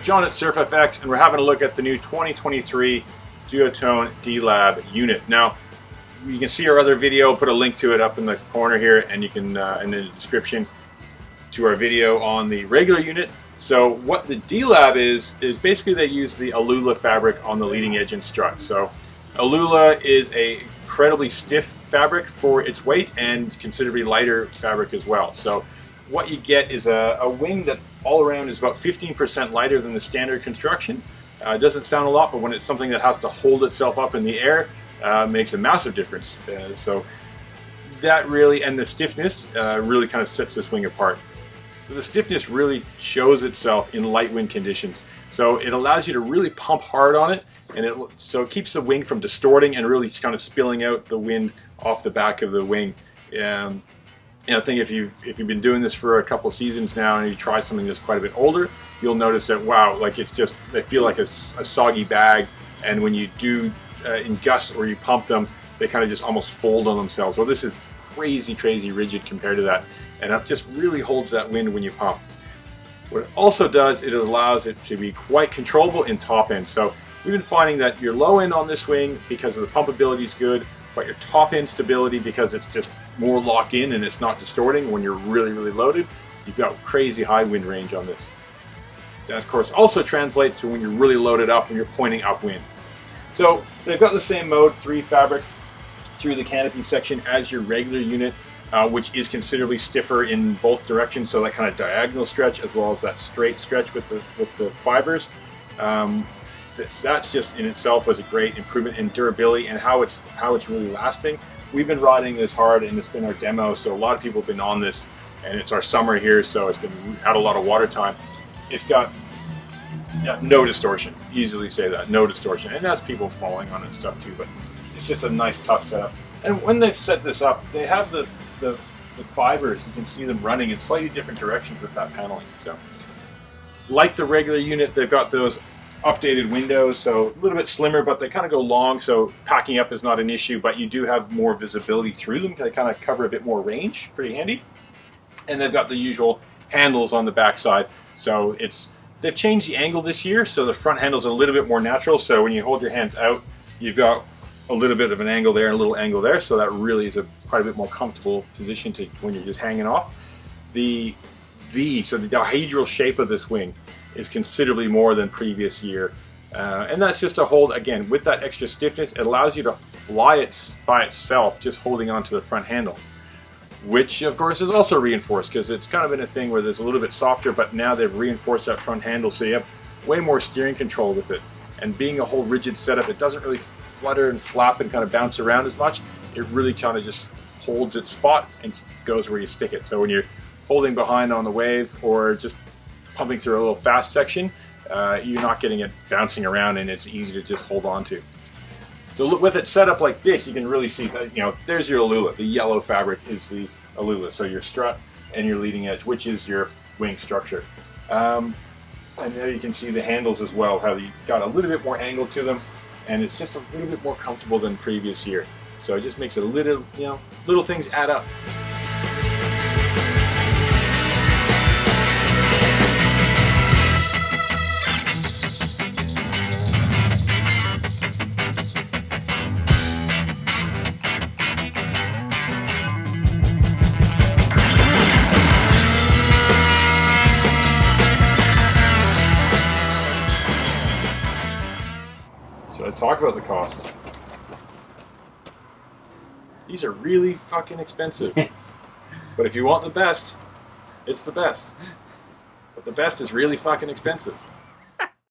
it's John at SurfFX, and we're having a look at the new 2023 Duotone D unit. Now, you can see our other video. I'll put a link to it up in the corner here, and you can in the description to our video on the regular unit. So what the D is basically they use the Alula fabric on the leading edge and strut. So Alula is a incredibly stiff fabric for its weight and considerably lighter fabric as well. So what you get is a wing that all around is about 15% lighter than the standard construction. It doesn't sound a lot, but when it's something that has to hold itself up in the air, makes a massive difference. So that really, and the stiffness really kind of sets this wing apart. The stiffness really shows itself in light wind conditions. So it allows you to really pump hard on it, and so it keeps the wing from distorting and really kind of spilling out the wind off the back of the wing. I think if you've been doing this for a couple seasons now and you try something that's quite a bit older, you'll notice that, wow, like it's just, they feel like a soggy bag, and when you do in gusts or you pump them, they kind of just almost fold on themselves. Well, this is crazy rigid compared to that, and it just really holds that wind when you pump. What it also does, it allows it to be quite controllable in top end. So we've been finding that your low end on this wing, because of the pumpability, is good, but your top end stability, because it's just more locked in and it's not distorting when you're really loaded, you've got crazy high wind range on this. That of course also translates to when you're really loaded up and you're pointing upwind. So they've got the same mode 3 fabric through the canopy section as your regular unit, which is considerably stiffer in both directions, so that kind of diagonal stretch as well as that straight stretch with the fibers. That's just in itself was a great improvement in durability and how it's really lasting. We've been riding this hard, and it's been our demo, so a lot of people have been on this, and it's our summer here, so it's been had a lot of water time. It's got no distortion, easily say that, no distortion, and that's people falling on it and stuff too, but it's just a nice tough setup. And when they've set this up, they have the fibers, you can see them running in slightly different directions with that paneling. So like the regular unit, they've got those updated windows, so a little bit slimmer, but they kind of go long, so packing up is not an issue, but you do have more visibility through them. They kind of cover a bit more range, pretty handy. And they've got the usual handles on the back side, so they've changed the angle this year, so the front handle's a little bit more natural, so when you hold your hands out, you've got a little bit of an angle there and a little angle there, so that really is quite a bit more comfortable position to when you're just hanging off. The V, so the dihedral shape of this wing, is considerably more than previous year, and that's just to hold, again, with that extra stiffness, it allows you to fly it by itself, just holding onto the front handle, which of course is also reinforced, because it's kind of been a thing where there's a little bit softer, but now they've reinforced that front handle, so you have way more steering control with it. And being a whole rigid setup, it doesn't really flutter and flap and kind of bounce around as much. It really kind of just holds its spot and goes where you stick it. So when you're holding behind on the wave or just pumping through a little fast section, you're not getting it bouncing around, and it's easy to just hold on to. So with it set up like this, you can really see that, there's your Alula. The yellow fabric is the Alula, so your strut and your leading edge, which is your wing structure. And there you can see the handles as well, how you got a little bit more angle to them, and it's just a little bit more comfortable than previous year. So it just makes it a little, little things add up. So I talk about the cost. These are really fucking expensive. But if you want the best, it's the best. But the best is really fucking expensive.